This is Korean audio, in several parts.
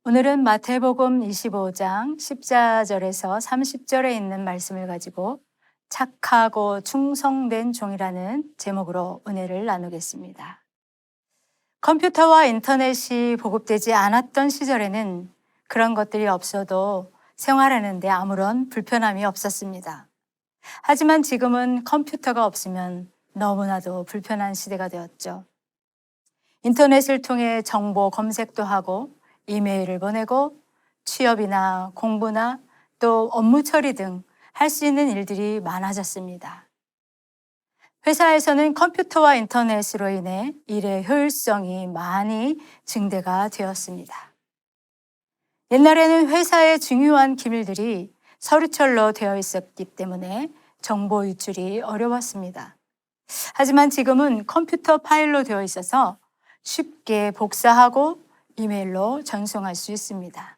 오늘은 마태복음 25장 14절에서 30절에 있는 말씀을 가지고 착하고 충성된 종이라는 제목으로 은혜를 나누겠습니다. 컴퓨터와 인터넷이 보급되지 않았던 시절에는 그런 것들이 없어도 생활하는데 아무런 불편함이 없었습니다. 하지만 지금은 컴퓨터가 없으면 너무나도 불편한 시대가 되었죠. 인터넷을 통해 정보 검색도 하고 이메일을 보내고 취업이나 공부나 또 업무 처리 등 할 수 있는 일들이 많아졌습니다. 회사에서는 컴퓨터와 인터넷으로 인해 일의 효율성이 많이 증대가 되었습니다. 옛날에는 회사의 중요한 기밀들이 서류철로 되어 있었기 때문에 정보 유출이 어려웠습니다. 하지만 지금은 컴퓨터 파일로 되어 있어서 쉽게 복사하고 이메일로 전송할 수 있습니다.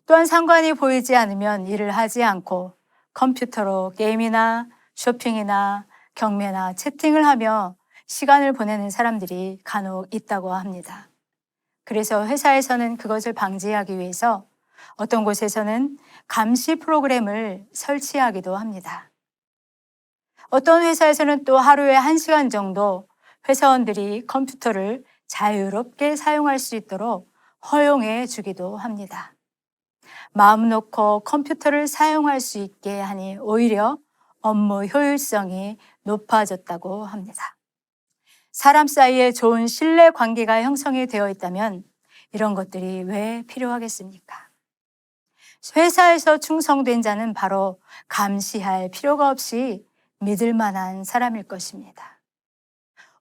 또한 상관이 보이지 않으면 일을 하지 않고 컴퓨터로 게임이나 쇼핑이나 경매나 채팅을 하며 시간을 보내는 사람들이 간혹 있다고 합니다. 그래서 회사에서는 그것을 방지하기 위해서 어떤 곳에서는 감시 프로그램을 설치하기도 합니다. 어떤 회사에서는 또 하루에 1시간 정도 회사원들이 컴퓨터를 자유롭게 사용할 수 있도록 허용해 주기도 합니다. 마음 놓고 컴퓨터를 사용할 수 있게 하니 오히려 업무 효율성이 높아졌다고 합니다. 사람 사이에 좋은 신뢰 관계가 형성이 되어 있다면 이런 것들이 왜 필요하겠습니까? 회사에서 충성된 자는 바로 감시할 필요가 없이 믿을 만한 사람일 것입니다.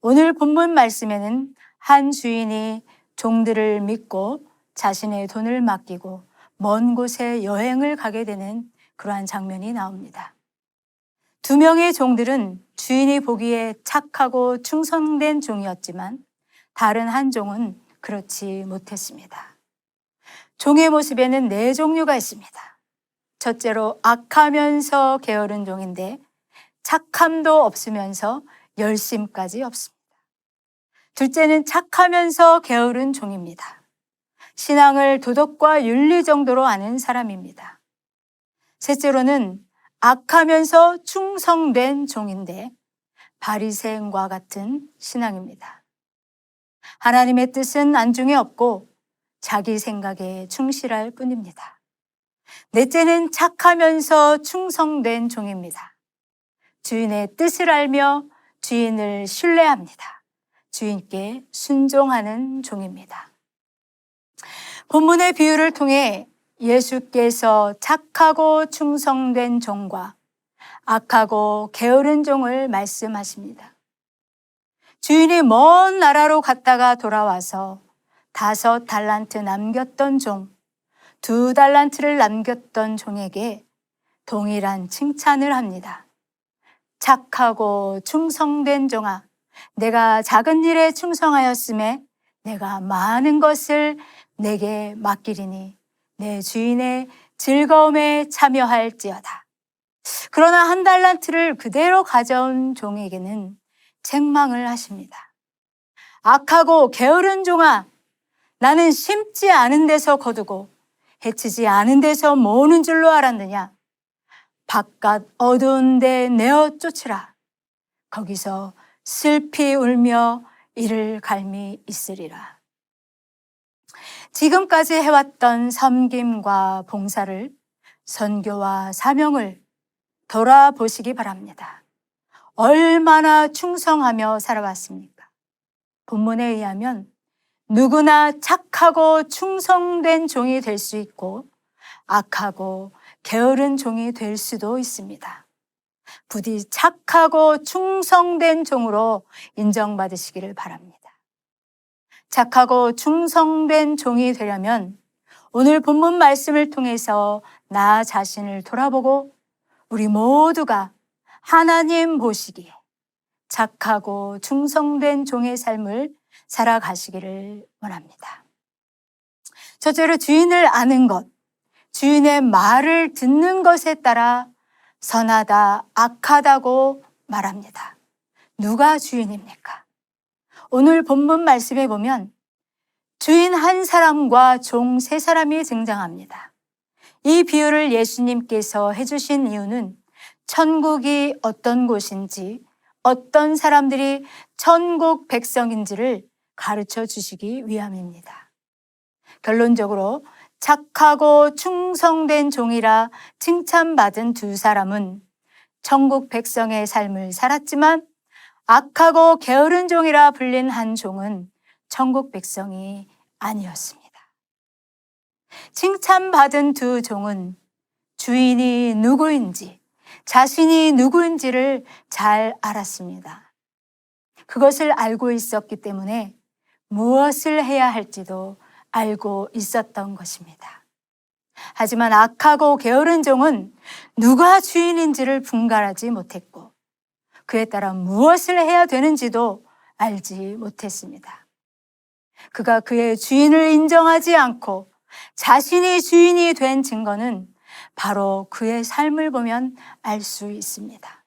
오늘 본문 말씀에는 한 주인이 종들을 믿고 자신의 돈을 맡기고 먼 곳에 여행을 가게 되는 그러한 장면이 나옵니다. 2명의 종들은 주인이 보기에 착하고 충성된 종이었지만 다른 한 종은 그렇지 못했습니다. 종의 모습에는 4종류가 있습니다. 첫째로 악하면서 게으른 종인데 착함도 없으면서 열심까지 없습니다. 둘째는 착하면서 게으른 종입니다. 신앙을 도덕과 윤리 정도로 아는 사람입니다. 셋째로는 악하면서 충성된 종인데 바리새인과 같은 신앙입니다. 하나님의 뜻은 안중에 없고 자기 생각에 충실할 뿐입니다. 넷째는 착하면서 충성된 종입니다. 주인의 뜻을 알며 주인을 신뢰합니다. 주인께 순종하는 종입니다. 본문의 비유를 통해 예수께서 착하고 충성된 종과 악하고 게으른 종을 말씀하십니다. 주인이 먼 나라로 갔다가 돌아와서 5달란트 남겼던 종, 2달란트를 남겼던 종에게 동일한 칭찬을 합니다. 착하고 충성된 종아, 내가 작은 일에 충성하였음에 내가 많은 것을 내게 맡기리니 내 주인의 즐거움에 참여할지어다. 그러나 1달란트를 그대로 가져온 종에게는 책망을 하십니다. 악하고 게으른 종아, 나는 심지 않은 데서 거두고 해치지 않은 데서 모으는 줄로 알았느냐? 바깥 어두운 데 내어 쫓으라. 거기서 슬피 울며 이를 갈미 있으리라. 지금까지 해왔던 섬김과 봉사를, 선교와 사명을 돌아보시기 바랍니다. 얼마나 충성하며 살아왔습니까? 본문에 의하면 누구나 착하고 충성된 종이 될 수 있고 악하고 게으른 종이 될 수도 있습니다. 부디 착하고 충성된 종으로 인정받으시기를 바랍니다. 착하고 충성된 종이 되려면 오늘 본문 말씀을 통해서 나 자신을 돌아보고 우리 모두가 하나님 보시기에 착하고 충성된 종의 삶을 살아가시기를 원합니다. 첫째로 주인을 아는 것, 주인의 말을 듣는 것에 따라 선하다, 악하다고 말합니다. 누가 주인입니까? 오늘 본문 말씀에 보면 주인 한 사람과 종 세 사람이 등장합니다. 이 비유를 예수님께서 해주신 이유는 천국이 어떤 곳인지, 어떤 사람들이 천국 백성인지를 가르쳐 주시기 위함입니다. 결론적으로 착하고 충성된 종이라 칭찬받은 두 사람은 천국 백성의 삶을 살았지만, 악하고 게으른 종이라 불린 한 종은 천국 백성이 아니었습니다. 칭찬받은 두 종은 주인이 누구인지, 자신이 누구인지를 잘 알았습니다. 그것을 알고 있었기 때문에 무엇을 해야 할지도 알고 있었던 것입니다. 하지만 악하고 게으른 종은 누가 주인인지를 분간하지 못했고, 그에 따라 무엇을 해야 되는지도 알지 못했습니다. 그가 그의 주인을 인정하지 않고 자신이 주인이 된 증거는 바로 그의 삶을 보면 알 수 있습니다.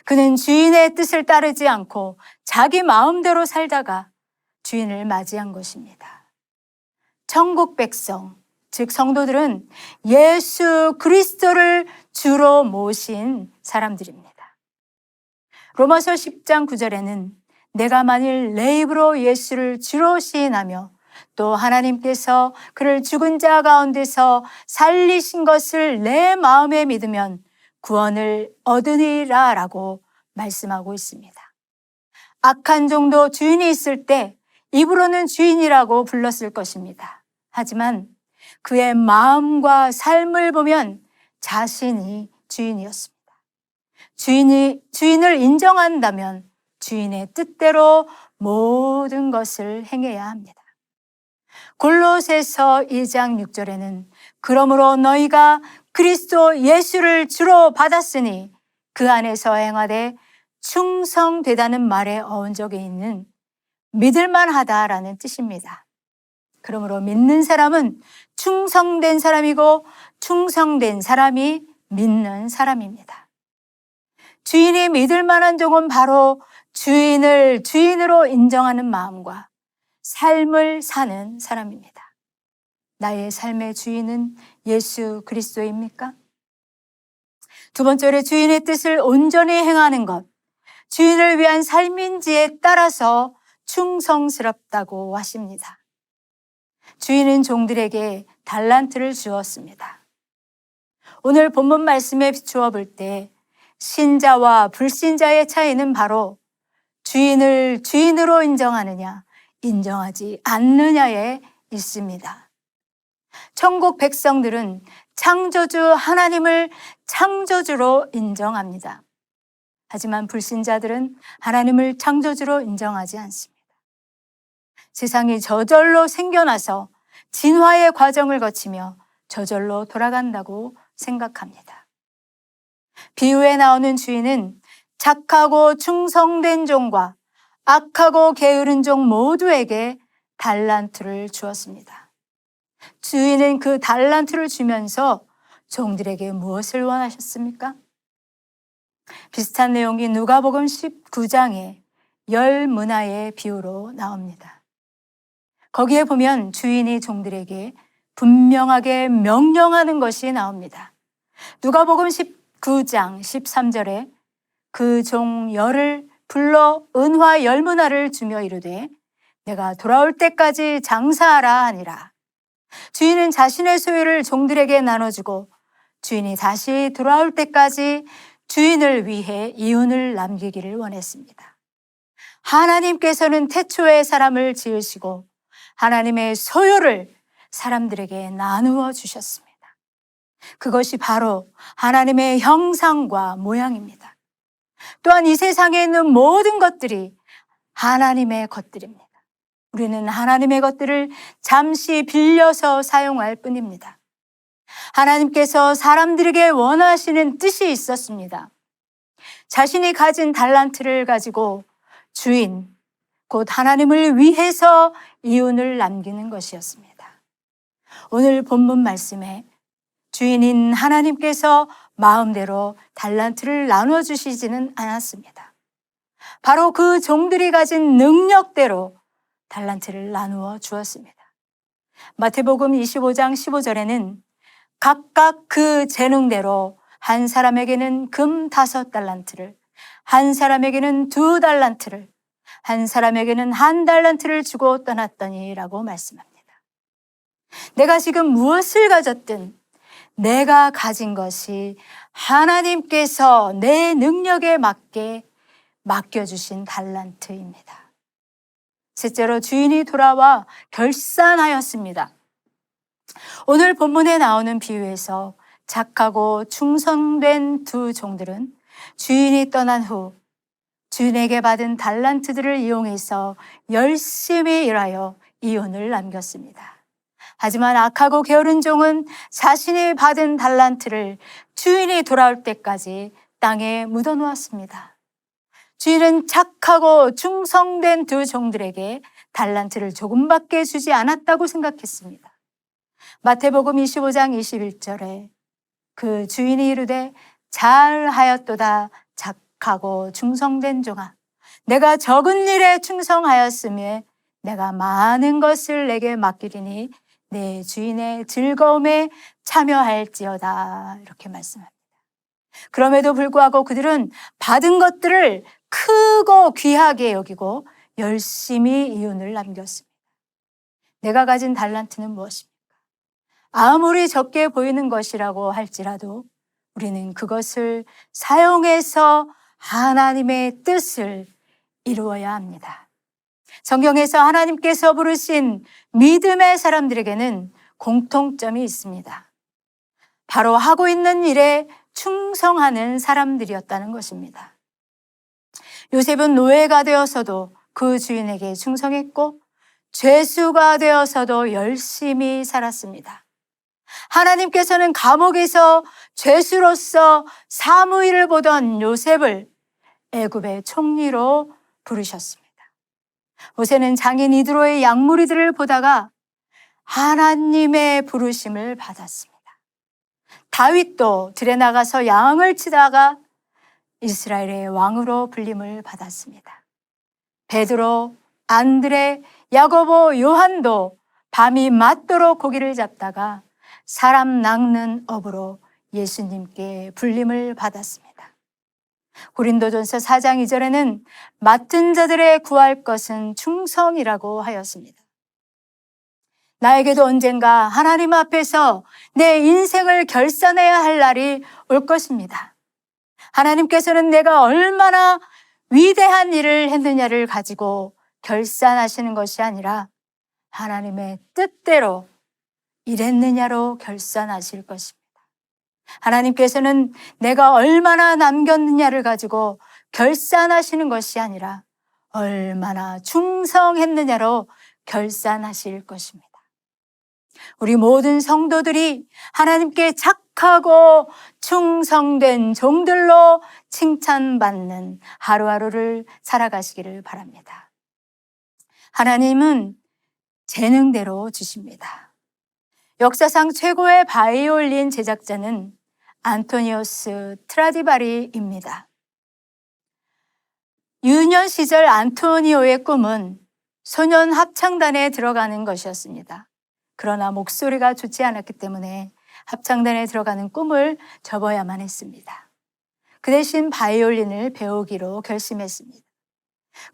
그는 주인의 뜻을 따르지 않고 자기 마음대로 살다가 주인을 맞이한 것입니다. 천국 백성, 즉 성도들은 예수 그리스도를 주로 모신 사람들입니다. 로마서 10장 9절에는 내가 만일 내 입으로 예수를 주로 시인하며 또 하나님께서 그를 죽은 자 가운데서 살리신 것을 내 마음에 믿으면 구원을 얻으리라 라고 말씀하고 있습니다. 악한 종도 주인이 있을 때 입으로는 주인이라고 불렀을 것입니다. 하지만 그의 마음과 삶을 보면 자신이 주인이었습니다. 주인을 인정한다면 주인의 뜻대로 모든 것을 행해야 합니다. 골로새서 2장 6절에는 그러므로 너희가 그리스도 예수를 주로 받았으니 그 안에서 행하되 충성되다는 말에 어원적에 있는 믿을만하다라는 뜻입니다. 그러므로 믿는 사람은 충성된 사람이고 충성된 사람이 믿는 사람입니다. 주인이 믿을 만한 종은 바로 주인을 주인으로 인정하는 마음과 삶을 사는 사람입니다. 나의 삶의 주인은 예수 그리스도입니까? 두 번째로 주인의 뜻을 온전히 행하는 것, 주인을 위한 삶인지에 따라서 충성스럽다고 하십니다. 주인은 종들에게 달란트를 주었습니다. 오늘 본문 말씀에 비추어 볼 때 신자와 불신자의 차이는 바로 주인을 주인으로 인정하느냐, 인정하지 않느냐에 있습니다. 천국 백성들은 창조주 하나님을 창조주로 인정합니다. 하지만 불신자들은 하나님을 창조주로 인정하지 않습니다. 세상이 저절로 생겨나서 진화의 과정을 거치며 저절로 돌아간다고 생각합니다. 비유에 나오는 주인은 착하고 충성된 종과 악하고 게으른 종 모두에게 달란트를 주었습니다. 주인은 그 달란트를 주면서 종들에게 무엇을 원하셨습니까? 비슷한 내용이 누가복음 19장의 10문화의 비유로 나옵니다. 거기에 보면 주인이 종들에게 분명하게 명령하는 것이 나옵니다. 누가복음 19장 13절에 그 종 열을 불러 은화 10문화를 주며 이르되 내가 돌아올 때까지 장사하라 하니라. 주인은 자신의 소유를 종들에게 나눠주고 주인이 다시 돌아올 때까지 주인을 위해 이윤을 남기기를 원했습니다. 하나님께서는 태초에 사람을 지으시고 하나님의 소유를 사람들에게 나누어 주셨습니다. 그것이 바로 하나님의 형상과 모양입니다. 또한 이 세상에 있는 모든 것들이 하나님의 것들입니다. 우리는 하나님의 것들을 잠시 빌려서 사용할 뿐입니다. 하나님께서 사람들에게 원하시는 뜻이 있었습니다. 자신이 가진 달란트를 가지고 주인, 곧 하나님을 위해서 이윤을 남기는 것이었습니다. 오늘 본문 말씀에 주인인 하나님께서 마음대로 달란트를 나눠주시지는 않았습니다. 바로 그 종들이 가진 능력대로 달란트를 나누어 주었습니다. 마태복음 25장 15절에는 각각 그 재능대로 한 사람에게는 금 5달란트를, 한 사람에게는 2달란트를, 한 사람에게는 1달란트를 주고 떠났더니라고 말씀합니다. 내가 지금 무엇을 가졌든 내가 가진 것이 하나님께서 내 능력에 맞게 맡겨주신 달란트입니다. 셋째로 주인이 돌아와 결산하였습니다. 오늘 본문에 나오는 비유에서 착하고 충성된 2 종들은 주인이 떠난 후 주인에게 받은 달란트들을 이용해서 열심히 일하여 이윤을 남겼습니다. 하지만 악하고 게으른 종은 자신이 받은 달란트를 주인이 돌아올 때까지 땅에 묻어놓았습니다. 주인은 착하고 충성된 2 종들에게 달란트를 조금밖에 주지 않았다고 생각했습니다. 마태복음 25장 21절에 그 주인이 이르되 잘하였도다 착하고 충성된 종아, 내가 적은 일에 충성하였으며 내가 많은 것을 내게 맡기리니 내 주인의 즐거움에 참여할지어다, 이렇게 말씀합니다. 그럼에도 불구하고 그들은 받은 것들을 크고 귀하게 여기고 열심히 이윤을 남겼습니다. 내가 가진 달란트는 무엇입니까? 아무리 적게 보이는 것이라고 할지라도 우리는 그것을 사용해서 하나님의 뜻을 이루어야 합니다. 성경에서 하나님께서 부르신 믿음의 사람들에게는 공통점이 있습니다. 바로 하고 있는 일에 충성하는 사람들이었다는 것입니다. 요셉은 노예가 되어서도 그 주인에게 충성했고 죄수가 되어서도 열심히 살았습니다. 하나님께서는 감옥에서 죄수로서 사무일을 보던 요셉을 애굽의 총리로 부르셨습니다. 모세는 장인 이드로의 양무리들을 보다가 하나님의 부르심을 받았습니다. 다윗도 들에 나가서 양을 치다가 이스라엘의 왕으로 불림을 받았습니다. 베드로, 안드레, 야고보, 요한도 밤이 맞도록 고기를 잡다가 사람 낚는 업으로 예수님께 불림을 받았습니다. 고린도전서 4장 2절에는 맡은 자들의 구할 것은 충성이라고 하였습니다. 나에게도 언젠가 하나님 앞에서 내 인생을 결산해야 할 날이 올 것입니다. 하나님께서는 내가 얼마나 위대한 일을 했느냐를 가지고 결산하시는 것이 아니라 하나님의 뜻대로 일했느냐로 결산하실 것입니다. 하나님께서는 내가 얼마나 남겼느냐를 가지고 결산하시는 것이 아니라 얼마나 충성했느냐로 결산하실 것입니다. 우리 모든 성도들이 하나님께 착하고 충성된 종들로 칭찬받는 하루하루를 살아가시기를 바랍니다. 하나님은 재능대로 주십니다. 역사상 최고의 바이올린 제작자는 안토니오스 트라디바리입니다. 유년 시절 안토니오의 꿈은 소년 합창단에 들어가는 것이었습니다. 그러나 목소리가 좋지 않았기 때문에 합창단에 들어가는 꿈을 접어야만 했습니다. 그 대신 바이올린을 배우기로 결심했습니다.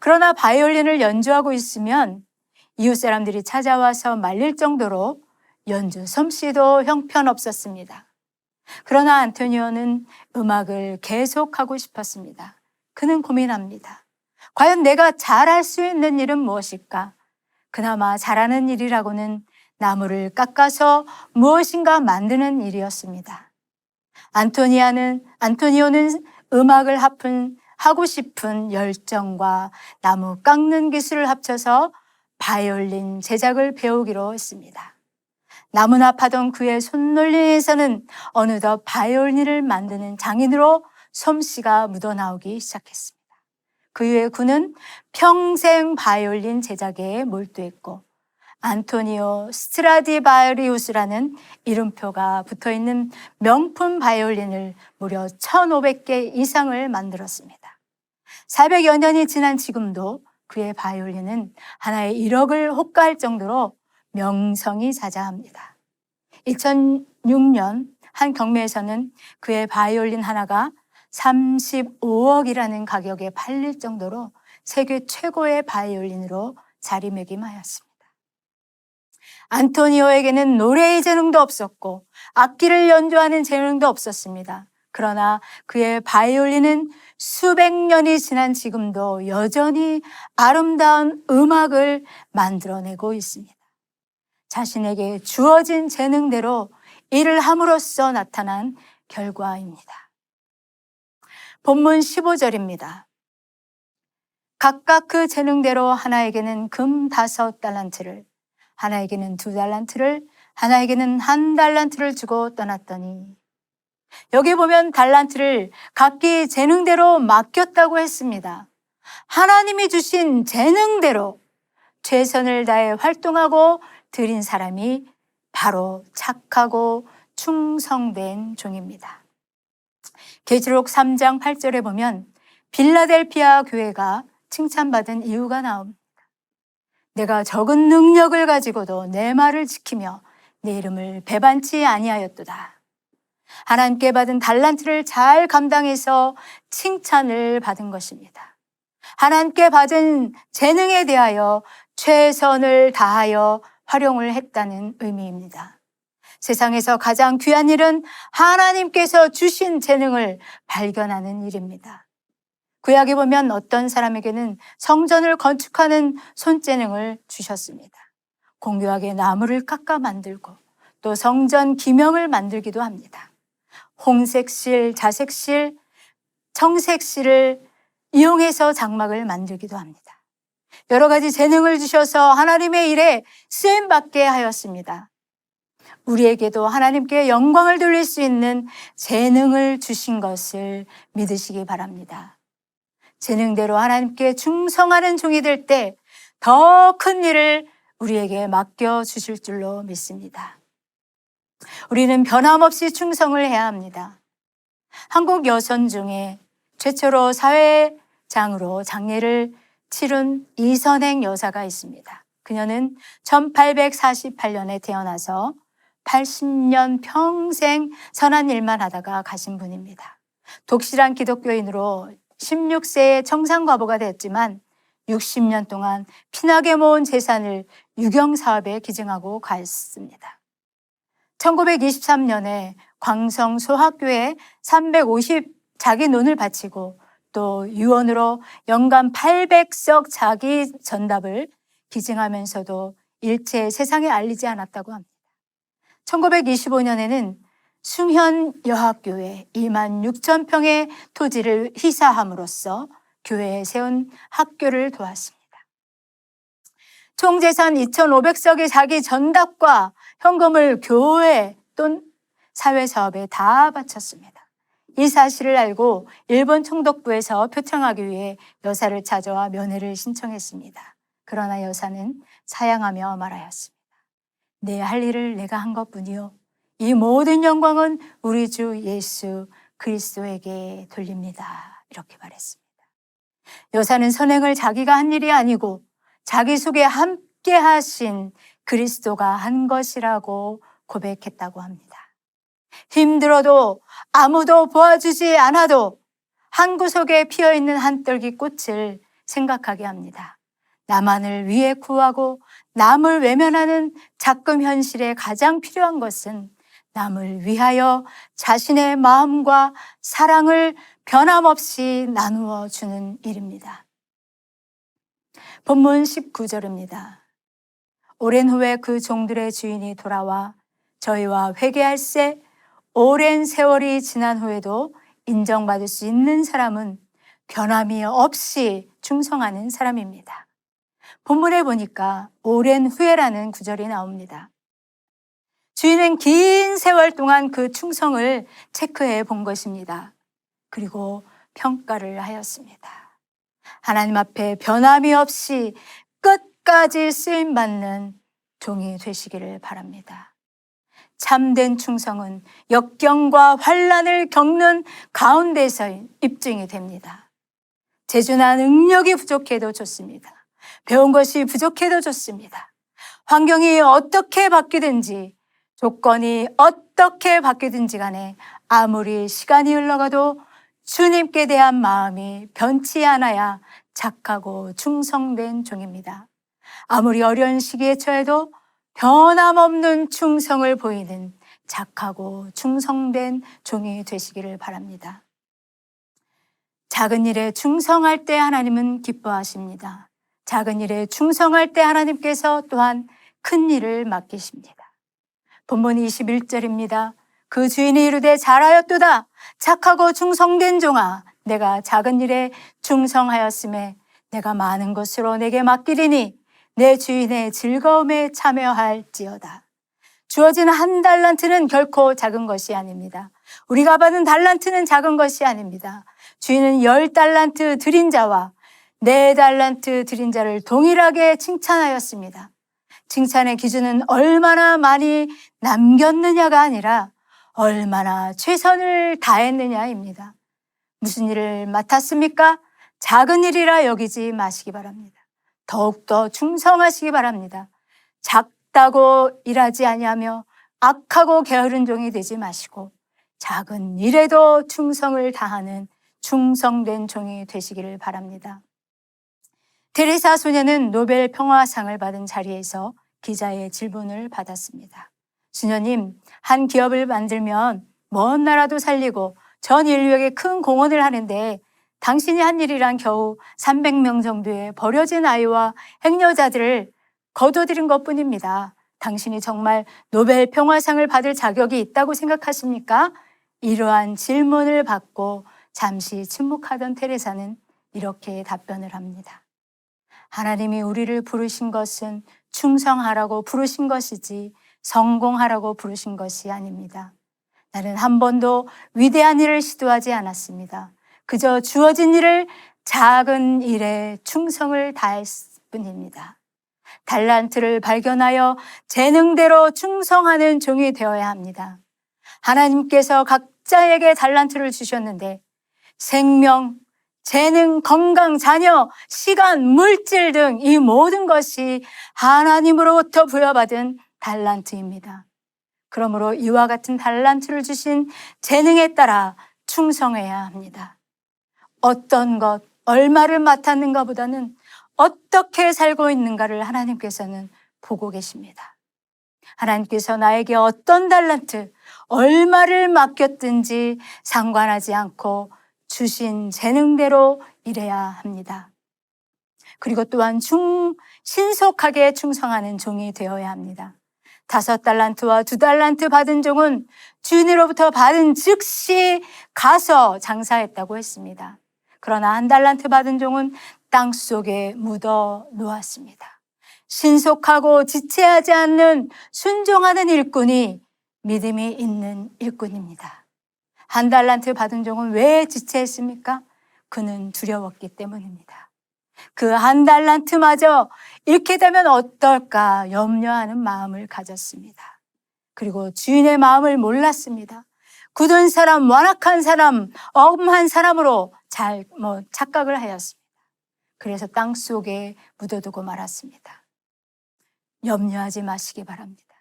그러나 바이올린을 연주하고 있으면 이웃 사람들이 찾아와서 말릴 정도로 연주 솜씨도 형편없었습니다. 그러나 안토니오는 음악을 계속하고 싶었습니다. 그는 고민합니다. 과연 내가 잘할 수 있는 일은 무엇일까? 그나마 잘하는 일이라고는 나무를 깎아서 무엇인가 만드는 일이었습니다. 안토니오는 음악을 하고 싶은 열정과 나무 깎는 기술을 합쳐서 바이올린 제작을 배우기로 했습니다. 나무나 파던 그의 손놀림에서는 어느덧 바이올린을 만드는 장인으로 솜씨가 묻어나오기 시작했습니다. 그 이후에 그는 평생 바이올린 제작에 몰두했고 안토니오 스트라디바리우스라는 이름표가 붙어있는 명품 바이올린을 무려 1,500개 이상을 만들었습니다. 400여 년이 지난 지금도 그의 바이올린은 하나에 1억을 호가할 정도로 명성이 자자합니다. 2006년 한 경매에서는 그의 바이올린 하나가 35억이라는 가격에 팔릴 정도로 세계 최고의 바이올린으로 자리매김하였습니다. 안토니오에게는 노래의 재능도 없었고 악기를 연주하는 재능도 없었습니다. 그러나 그의 바이올린은 수백 년이 지난 지금도 여전히 아름다운 음악을 만들어내고 있습니다. 자신에게 주어진 재능대로 일을 함으로써 나타난 결과입니다. 본문 15절입니다. 각각 그 재능대로 하나에게는 금 5달란트를, 하나에게는 2달란트를, 하나에게는 1달란트를 주고 떠났더니, 여기 보면 달란트를 각기 재능대로 맡겼다고 했습니다. 하나님이 주신 재능대로 최선을 다해 활동하고 드린 사람이 바로 착하고 충성된 종입니다. 계시록 3장 8절에 보면 빌라델피아 교회가 칭찬받은 이유가 나옵니다. 내가 적은 능력을 가지고도 내 말을 지키며 내 이름을 배반치 아니하였도다. 하나님께 받은 달란트를 잘 감당해서 칭찬을 받은 것입니다. 하나님께 받은 재능에 대하여 최선을 다하여 활용을 했다는 의미입니다. 세상에서 가장 귀한 일은 하나님께서 주신 재능을 발견하는 일입니다. 구약에 보면 어떤 사람에게는 성전을 건축하는 손재능을 주셨습니다. 공교하게 나무를 깎아 만들고 또 성전 기명을 만들기도 합니다. 홍색실, 자색실, 청색실을 이용해서 장막을 만들기도 합니다. 여러 가지 재능을 주셔서 하나님의 일에 쓰임받게 하였습니다. 우리에게도 하나님께 영광을 돌릴 수 있는 재능을 주신 것을 믿으시기 바랍니다. 재능대로 하나님께 충성하는 종이 될 때 더 큰 일을 우리에게 맡겨주실 줄로 믿습니다. 우리는 변함없이 충성을 해야 합니다. 한국 여성 중에 최초로 사회장으로 장례를 치른 이선행 여사가 있습니다. 그녀는 1848년에 태어나서 80년 평생 선한 일만 하다가 가신 분입니다. 독실한 기독교인으로 16세에 청산과부가 되었지만 60년 동안 피나게 모은 재산을 유경사업에 기증하고 갔습니다. 1923년에 광성 소학교에 350 자기 논을 바치고 또 유언으로 연간 800석 자기 전답을 기증하면서도 일체 세상에 알리지 않았다고 합니다. 1925년에는 숭현 여학교에 2만 6천 평의 토지를 희사함으로써 교회에 세운 학교를 도왔습니다. 총 재산 2,500석의 자기 전답과 현금을 교회 또는 사회사업에 다 바쳤습니다. 이 사실을 알고 일본 총독부에서 표창하기 위해 여사를 찾아와 면회를 신청했습니다. 그러나 여사는 사양하며 말하였습니다. 내 할 일을 내가 한 것뿐이요, 이 모든 영광은 우리 주 예수 그리스도에게 돌립니다. 이렇게 말했습니다. 여사는 선행을 자기가 한 일이 아니고 자기 속에 함께 하신 그리스도가 한 것이라고 고백했다고 합니다. 힘들어도 아무도 도와주지 않아도 한 구석에 피어있는 한 떨기 꽃을 생각하게 합니다. 나만을 위해 구하고 남을 외면하는 작금 현실에 가장 필요한 것은 남을 위하여 자신의 마음과 사랑을 변함없이 나누어 주는 일입니다. 본문 19절입니다. 오랜 후에 그 종들의 주인이 돌아와 저희와 회개할세 오랜 세월이 지난 후에도 인정받을 수 있는 사람은 변함이 없이 충성하는 사람입니다. 본문에 보니까 오랜 후에라는 구절이 나옵니다. 주인은 긴 세월 동안 그 충성을 체크해 본 것입니다. 그리고 평가를 하였습니다. 하나님 앞에 변함이 없이 끝까지 쓰임받는 종이 되시기를 바랍니다. 참된 충성은 역경과 환난을 겪는 가운데서 입증이 됩니다. 재주나 능력이 부족해도 좋습니다. 배운 것이 부족해도 좋습니다. 환경이 어떻게 바뀌든지, 조건이 어떻게 바뀌든지 간에 아무리 시간이 흘러가도 주님께 대한 마음이 변치 않아야 착하고 충성된 종입니다. 아무리 어려운 시기에 처해도 변함없는 충성을 보이는 착하고 충성된 종이 되시기를 바랍니다. 작은 일에 충성할 때 하나님은 기뻐하십니다. 작은 일에 충성할 때 하나님께서 또한 큰 일을 맡기십니다. 본문 21절입니다. 그 주인이 이르되 잘하였도다. 착하고 충성된 종아, 내가 작은 일에 충성하였음에 내가 많은 것으로 내게 맡기리니 내 주인의 즐거움에 참여할지어다. 주어진 한 달란트는 결코 작은 것이 아닙니다. 우리가 받은 달란트는 작은 것이 아닙니다. 주인은 10달란트 드린 자와 4달란트 드린 자를 동일하게 칭찬하였습니다. 칭찬의 기준은 얼마나 많이 남겼느냐가 아니라 얼마나 최선을 다했느냐입니다. 무슨 일을 맡았습니까? 작은 일이라 여기지 마시기 바랍니다. 더욱더 충성하시기 바랍니다. 작다고 일하지 아니하며 악하고 게으른 종이 되지 마시고 작은 일에도 충성을 다하는 충성된 종이 되시기를 바랍니다. 테레사 소녀는 노벨 평화상을 받은 자리에서 기자의 질문을 받았습니다. 수녀님, 한 기업을 만들면 먼 나라도 살리고 전 인류에게 큰 공헌을 하는데 당신이 한 일이란 겨우 300명 정도의 버려진 아이와 행여자들을 거둬들인 것뿐입니다. 당신이 정말 노벨 평화상을 받을 자격이 있다고 생각하십니까? 이러한 질문을 받고 잠시 침묵하던 테레사는 이렇게 답변을 합니다. 하나님이 우리를 부르신 것은 충성하라고 부르신 것이지 성공하라고 부르신 것이 아닙니다. 나는 한 번도 위대한 일을 시도하지 않았습니다. 그저 주어진 일을 작은 일에 충성을 다했을 뿐입니다. 달란트를 발견하여 재능대로 충성하는 종이 되어야 합니다. 하나님께서 각자에게 달란트를 주셨는데 생명, 재능, 건강, 자녀, 시간, 물질 등 이 모든 것이 하나님으로부터 부여받은 달란트입니다. 그러므로 이와 같은 달란트를 주신 재능에 따라 충성해야 합니다. 어떤 것, 얼마를 맡았는가 보다는 어떻게 살고 있는가를 하나님께서는 보고 계십니다. 하나님께서 나에게 어떤 달란트, 얼마를 맡겼든지 상관하지 않고 주신 재능대로 일해야 합니다. 그리고 또한 신속하게 충성하는 종이 되어야 합니다. 5달란트와 2달란트 받은 종은 주인으로부터 받은 즉시 가서 장사했다고 했습니다. 그러나 1달란트 받은 종은 땅속에 묻어 놓았습니다. 신속하고 지체하지 않는 순종하는 일꾼이 믿음이 있는 일꾼입니다. 1달란트 받은 종은 왜 지체했습니까? 그는 두려웠기 때문입니다. 그 1달란트마저 잃게 되면 어떨까 염려하는 마음을 가졌습니다. 그리고 주인의 마음을 몰랐습니다. 굳은 사람, 완악한 사람, 엄한 사람으로 착각을 하였습니다. 그래서 땅 속에 묻어두고 말았습니다. 염려하지 마시기 바랍니다.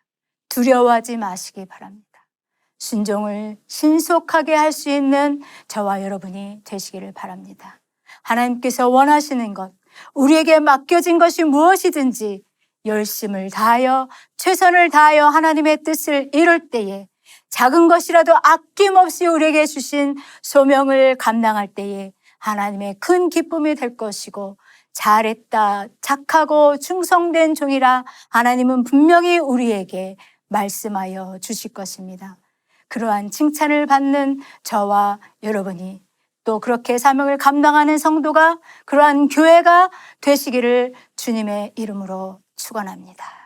두려워하지 마시기 바랍니다. 순종을 신속하게 할 수 있는 저와 여러분이 되시기를 바랍니다. 하나님께서 원하시는 것, 우리에게 맡겨진 것이 무엇이든지 열심을 다하여 최선을 다하여 하나님의 뜻을 이룰 때에 작은 것이라도 아낌없이 우리에게 주신 소명을 감당할 때에 하나님의 큰 기쁨이 될 것이고 잘했다, 착하고 충성된 종이라 하나님은 분명히 우리에게 말씀하여 주실 것입니다. 그러한 칭찬을 받는 저와 여러분이 또 그렇게 사명을 감당하는 성도가 그러한 교회가 되시기를 주님의 이름으로 축원합니다.